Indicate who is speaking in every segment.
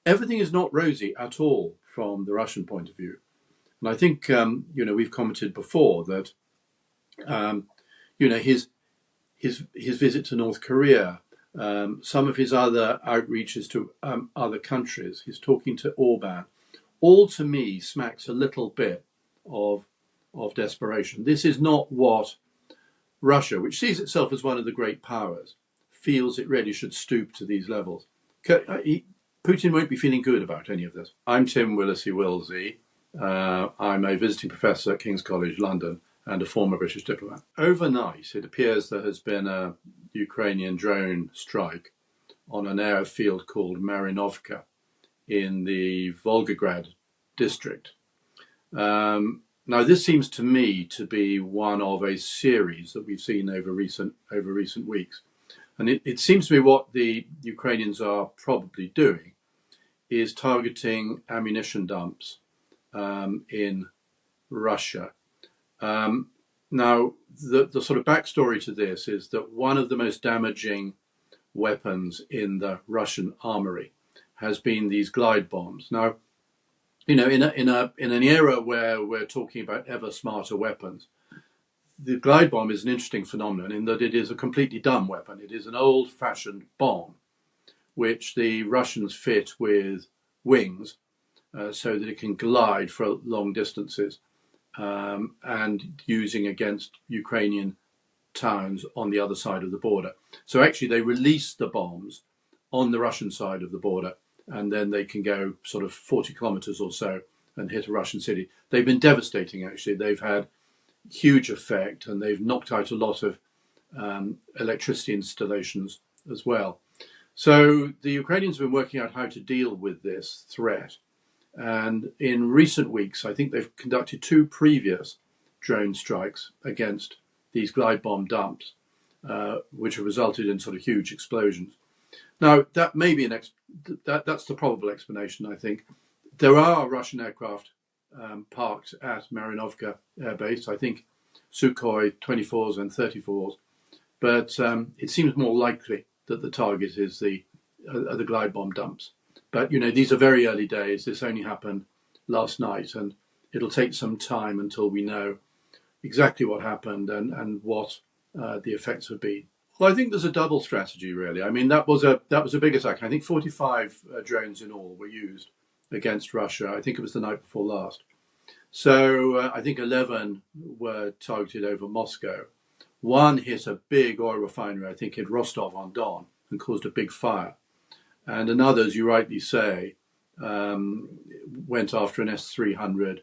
Speaker 1: everything is not rosy at all from the Russian point of view. And I think, we've commented before that, his visit to North Korea, some of his other outreaches to other countries, he's talking to Orban, all to me smacks a little bit of desperation. This is not what Russia, which sees itself as one of the great powers, feels it really should stoop to these levels. Putin won't be feeling good about any of this. I'm Tim Willasey-Wilsey. I'm a visiting professor at King's College London and a former British diplomat. Overnight, it appears there has been a Ukrainian drone strike on an airfield called Marinovka in the Volgograd district. Now, this seems to me to be one of a series that we've seen over recent weeks. And it seems to me what the Ukrainians are probably doing is targeting ammunition dumps in Russia. Now, the sort of backstory to this is that one of the most damaging weapons in the Russian armory has been these glide bombs. Now, in an era where we're talking about ever smarter weapons, the glide bomb is an interesting phenomenon in that it is a completely dumb weapon. It is an old-fashioned bomb, which the Russians fit with wings so that it can glide for long distances, and using against Ukrainian towns on the other side of the border. So actually they release the bombs on the Russian side of the border, and then they can go sort of 40 kilometers or so and hit a Russian city. They've been devastating, actually. They've had huge effect, and they've knocked out a lot of electricity installations as well. So the Ukrainians have been working out how to deal with this threat. And in recent weeks, I think they've conducted 2 previous drone strikes against these glide bomb dumps, which have resulted in sort of huge explosions. Now, that may be that's the probable explanation, I think. There are Russian aircraft parked at Marinovka Air Base, I think Sukhoi 24s and 34s, but it seems more likely that the target is the glide bomb dumps. But, these are very early days. This only happened last night, and it'll take some time until we know exactly what happened and what the effects have been. Well, I think there's a double strategy, really. I mean, that was a big attack. I think 45 drones in all were used against Russia. I think it was the night before last. So I think 11 were targeted over Moscow. One hit a big oil refinery, I think in Rostov-on-Don, and caused a big fire. And another, as you rightly say, went after an S-300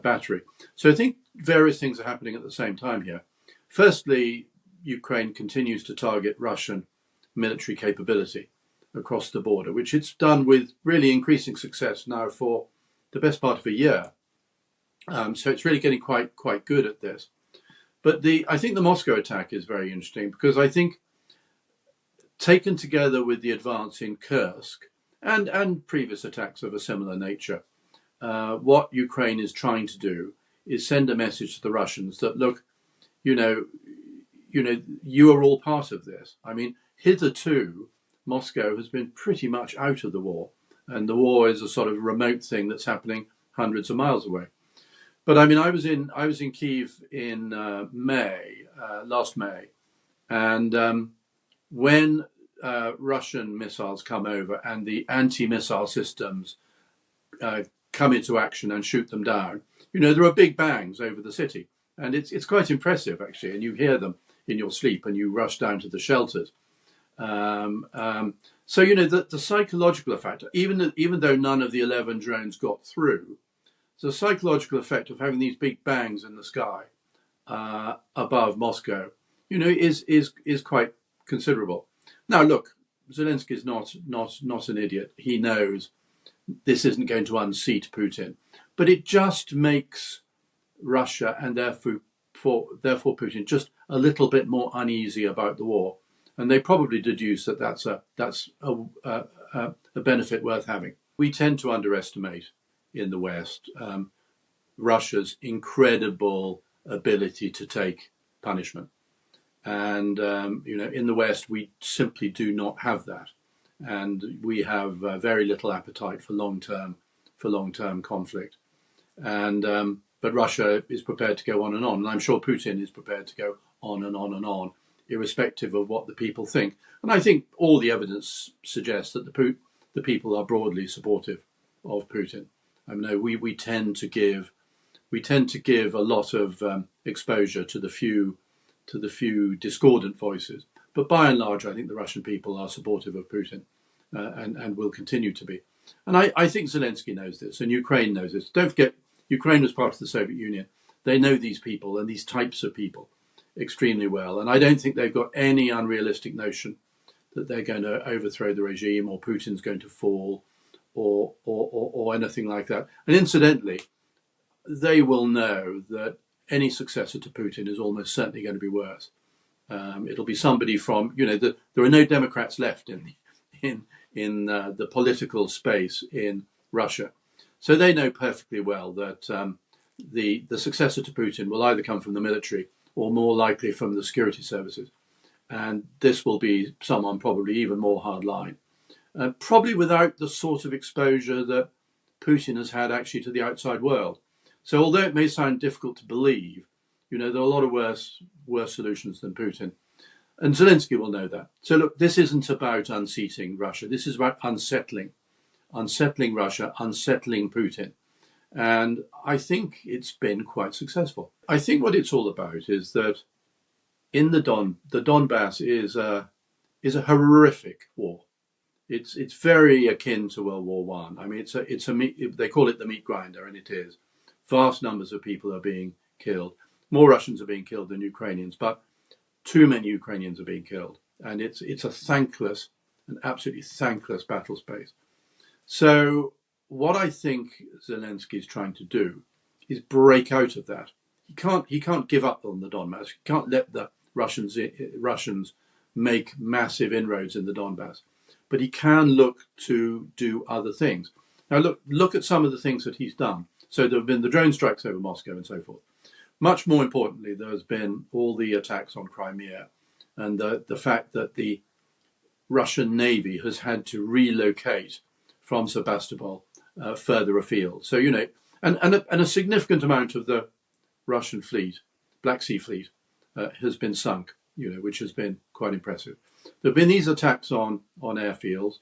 Speaker 1: battery. So I think various things are happening at the same time here. Firstly, Ukraine continues to target Russian military capability across the border, which it's done with really increasing success now for the best part of a year. So it's really getting quite good at this. But I think the Moscow attack is very interesting because I think taken together with the advance in Kursk and previous attacks of a similar nature, what Ukraine is trying to do is send a message to the Russians that, look, you are all part of this. I mean, hitherto, Moscow has been pretty much out of the war, and the war is a sort of remote thing that's happening hundreds of miles away. But I mean, I was in Kyiv in last May, and when Russian missiles come over and the anti-missile systems come into action and shoot them down, there are big bangs over the city, and it's quite impressive actually, and you hear them in your sleep and you rush down to the shelters. So the psychological effect, even though none of the 11 drones got through, the psychological effect of having these big bangs in the sky above Moscow, is quite considerable. Now, look, Zelensky is not an idiot. He knows this isn't going to unseat Putin, but it just makes Russia and therefore Putin just a little bit more uneasy about the war, and they probably deduce that that's a benefit worth having. We tend to underestimate in the West Russia's incredible ability to take punishment. And, in the West, we simply do not have that. and we have very little appetite for long-term conflict. And but Russia is prepared to go on, and I'm sure Putin is prepared to go on and on and on, irrespective of what the people think. And I think all the evidence suggests that the people are broadly supportive of Putin. I mean, we tend to give a lot of exposure to the few discordant voices, but by and large, I think the Russian people are supportive of Putin, and will continue to be. And I think Zelensky knows this, and Ukraine knows this. Don't forget, Ukraine was part of the Soviet Union. They know these people and these types of people extremely well, and I don't think they've got any unrealistic notion that they're going to overthrow the regime or Putin's going to fall or anything like that. And incidentally, they will know that any successor to Putin is almost certainly going to be worse. It'll be somebody from, there are no Democrats left in the political space in Russia. So they know perfectly well that the successor to Putin will either come from the military or more likely from the security services. And this will be someone probably even more hardline, probably without the sort of exposure that Putin has had actually to the outside world. So although it may sound difficult to believe, there are a lot of worse solutions than Putin. And Zelensky will know that. So look, this isn't about unseating Russia. This is about unsettling Russia, unsettling Putin. And I think it's been quite successful. I think what it's all about is that in the Donbass is a horrific war. It's very akin to World War One. I mean, they call it the meat grinder, and it is. Vast numbers of people are being killed. More Russians are being killed than Ukrainians, but too many Ukrainians are being killed. And it's an absolutely thankless battle space. So what I think Zelensky is trying to do is break out of that. He can't give up on the Donbass. He can't let the Russians make massive inroads in the Donbass. But he can look to do other things. Now look at some of the things that he's done. So there have been the drone strikes over Moscow and so forth. Much more importantly, there has been all the attacks on Crimea and the fact that the Russian Navy has had to relocate from Sebastopol further afield. So, and a significant amount of the Russian fleet, Black Sea fleet, has been sunk, which has been quite impressive. There have been these attacks on airfields,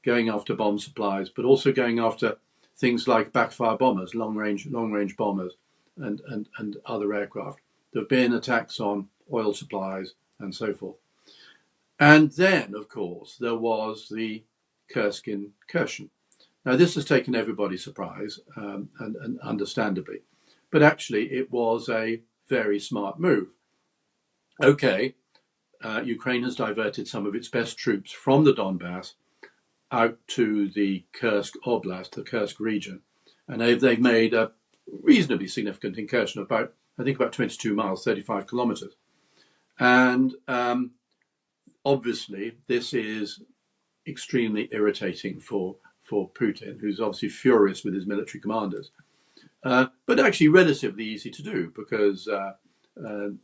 Speaker 1: going after bomb supplies, but also going after things like backfire bombers, long range bombers, and other aircraft. There have been attacks on oil supplies and so forth. And then, of course, there was the Kursk incursion. Now, this has taken everybody by surprise, and understandably, but actually it was a very smart move. Okay, Ukraine has diverted some of its best troops from the Donbass out to the Kursk Oblast, the Kursk region, and they've made a reasonably significant incursion of about 22 miles, 35 kilometers. And obviously, this is extremely irritating for Putin, who's obviously furious with his military commanders, but actually relatively easy to do because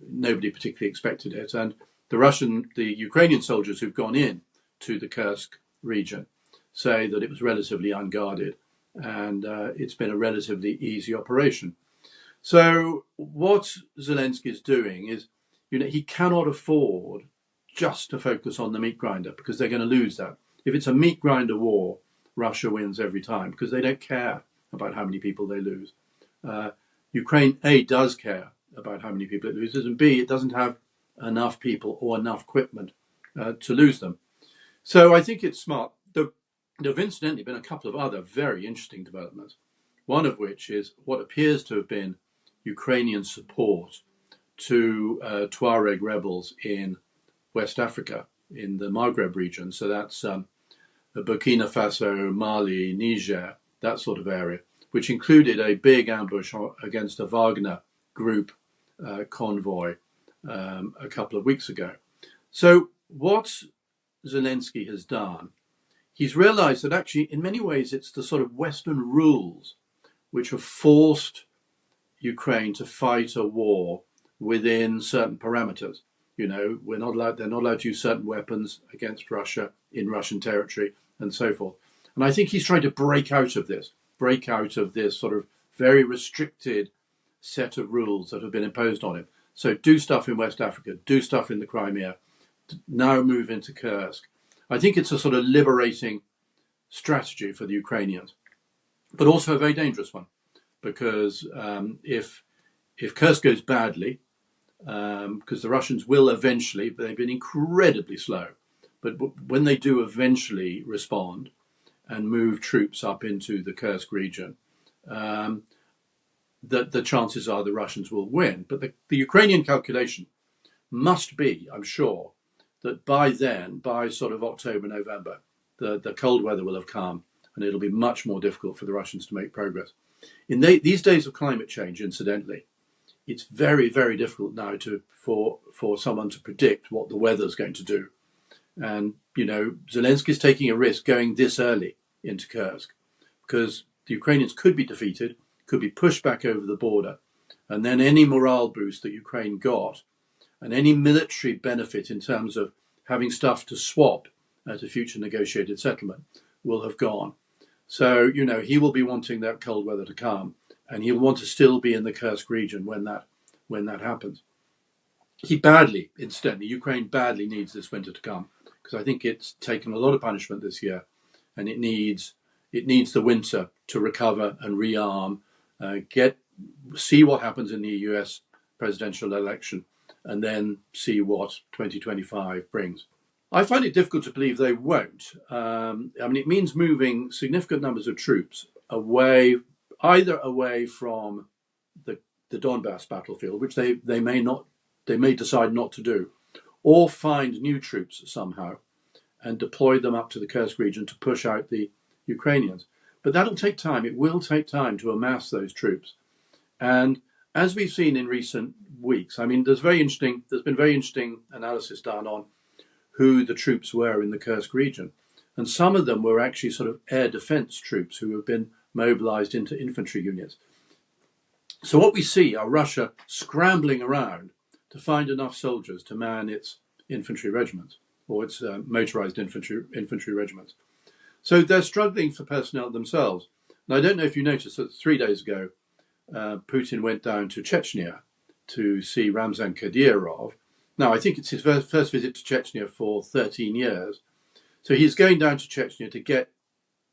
Speaker 1: nobody particularly expected it. And the Ukrainian soldiers who've gone in to the Kursk region say that it was relatively unguarded and it's been a relatively easy operation. So what Zelensky is doing is, he cannot afford just to focus on the meat grinder because they're going to lose that. If it's a meat grinder war, Russia wins every time because they don't care about how many people they lose. Ukraine, A, does care about how many people it loses, and B, it doesn't have enough people or enough equipment to lose them. So I think it's smart. There have incidentally been a couple of other very interesting developments, one of which is what appears to have been Ukrainian support to Tuareg rebels in West Africa, in the Maghreb region. So that's Burkina Faso, Mali, Niger, that sort of area, which included a big ambush against a Wagner group convoy a couple of weeks ago. So what Zelensky has done, he's realized that actually in many ways it's the sort of Western rules which have forced Ukraine to fight a war within certain parameters. They're not allowed to use certain weapons against Russia in Russian territory. and so forth. And I think he's trying to break out of this sort of very restricted set of rules that have been imposed on him. So do stuff in West Africa, do stuff in the Crimea, now move into Kursk. I think it's a sort of liberating strategy for the Ukrainians, but also a very dangerous one, because if Kursk goes badly, because the Russians will eventually, they've been incredibly slow, but when they do eventually respond and move troops up into the Kursk region, the chances are the Russians will win. But the Ukrainian calculation must be, I'm sure, that by then, by sort of October, November, the cold weather will have come and it'll be much more difficult for the Russians to make progress. In these days of climate change, incidentally, it's very, very difficult now for someone to predict what the weather's going to do. And, Zelensky's taking a risk going this early into Kursk because the Ukrainians could be defeated, could be pushed back over the border, and then any morale boost that Ukraine got and any military benefit in terms of having stuff to swap at a future negotiated settlement will have gone. So, he will be wanting that cold weather to come, and he'll want to still be in the Kursk region when that happens. Ukraine badly needs this winter to come, because I think it's taken a lot of punishment this year, and it needs the winter to recover and rearm, see what happens in the US presidential election, and then see what 2025 brings. I find it difficult to believe they won't. It means moving significant numbers of troops either away from the Donbass battlefield, which they may decide not to do, or find new troops somehow and deploy them up to the Kursk region to push out the Ukrainians. But that'll take time. It will take time to amass those troops. And as we've seen in recent weeks, there's been very interesting analysis done on who the troops were in the Kursk region. And some of them were actually sort of air defense troops who have been mobilized into infantry units. So what we see are Russia scrambling around to find enough soldiers to man its infantry regiments, or its motorized infantry regiments. So they're struggling for personnel themselves. And I don't know if you noticed that 3 days ago, Putin went down to Chechnya to see Ramzan Kadyrov. Now, I think it's his first visit to Chechnya for 13 years. So he's going down to Chechnya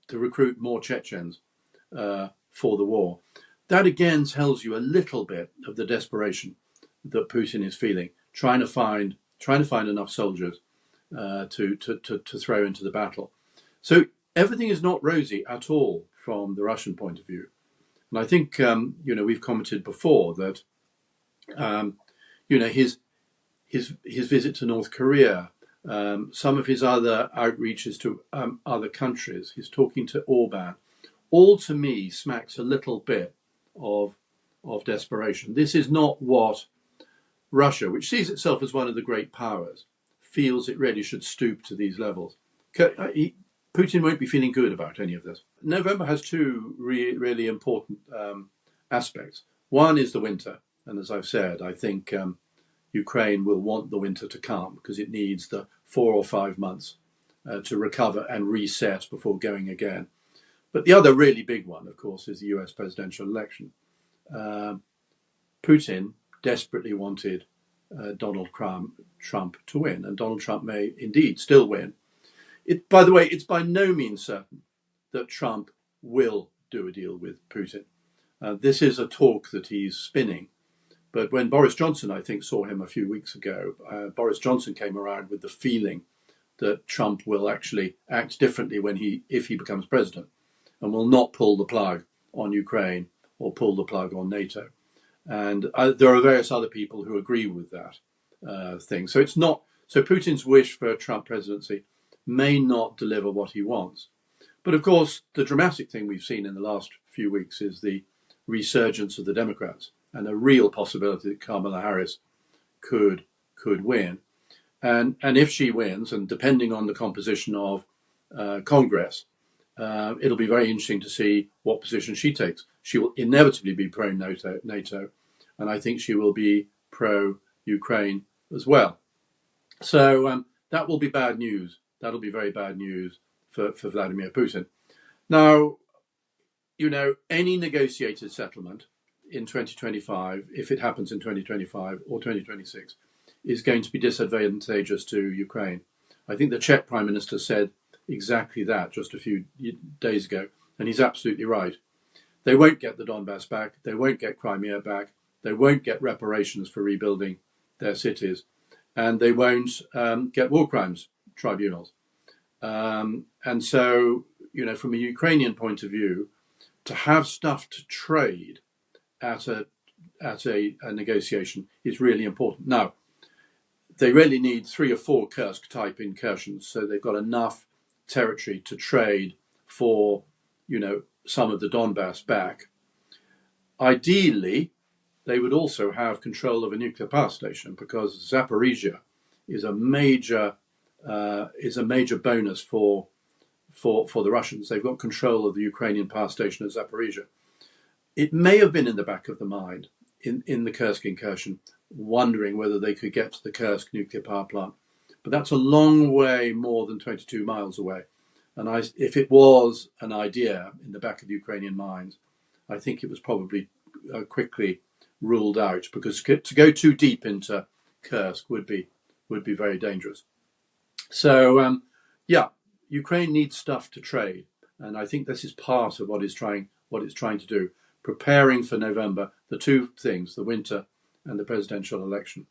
Speaker 1: to recruit more Chechens for the war. That again tells you a little bit of the desperation that Putin is feeling, trying to find enough soldiers to throw into the battle. So everything is not rosy at all from the Russian point of view. And I think we've commented before that his visit to North Korea, some of his other outreaches to other countries, he's talking to Orban, all to me smacks a little bit of desperation. This is not what Russia, which sees itself as one of the great powers, feels it really should stoop to these levels. Putin won't be feeling good about any of this. November has two really important aspects. One is the winter. And as I've said, I think Ukraine will want the winter to come because it needs the 4 or 5 months to recover and reset before going again. But the other really big one, of course, is the US presidential election. Putin desperately wanted Donald Trump to win, and Donald Trump may indeed still win. By the way, it's by no means certain that Trump will do a deal with Putin. This is a talk that he's spinning. But when Boris Johnson, I think, saw him a few weeks ago, Boris Johnson came around with the feeling that Trump will actually act differently if he becomes president, and will not pull the plug on Ukraine or pull the plug on NATO. And there are various other people who agree with that thing. So Putin's wish for a Trump presidency may not deliver what he wants. But of course, the dramatic thing we've seen in the last few weeks is the resurgence of the Democrats and a real possibility that Kamala Harris could win. And if she wins, and depending on the composition of Congress, it'll be very interesting to see what position she takes. She will inevitably be pro-NATO, and I think she will be pro-Ukraine as well. So that will be bad news. That'll be very bad news for Vladimir Putin. Now, any negotiated settlement in 2025, if it happens in 2025 or 2026, is going to be disadvantageous to Ukraine. I think the Czech Prime Minister said exactly that just a few days ago, and he's absolutely right. They won't get the Donbass back, they won't get Crimea back, they won't get reparations for rebuilding their cities, and they won't get war crimes tribunals. And so, from a Ukrainian point of view, to have stuff to trade at a negotiation is really important. Now, they really need 3 or 4 Kursk type incursions, so they've got enough territory to trade for, some of the Donbass back. Ideally, they would also have control of a nuclear power station, because Zaporizhia is a major bonus for the Russians. They've got control of the Ukrainian power station at Zaporizhia. It may have been in the back of the mind in the Kursk incursion, wondering whether they could get to the Kursk nuclear power plant. But that's a long way more than 22 miles away. And if it was an idea in the back of the Ukrainian minds, I think it was probably quickly ruled out, because to go too deep into Kursk would be very dangerous. So, Ukraine needs stuff to trade. And I think this is part of what it's trying to do, preparing for November, the two things, the winter and the presidential election.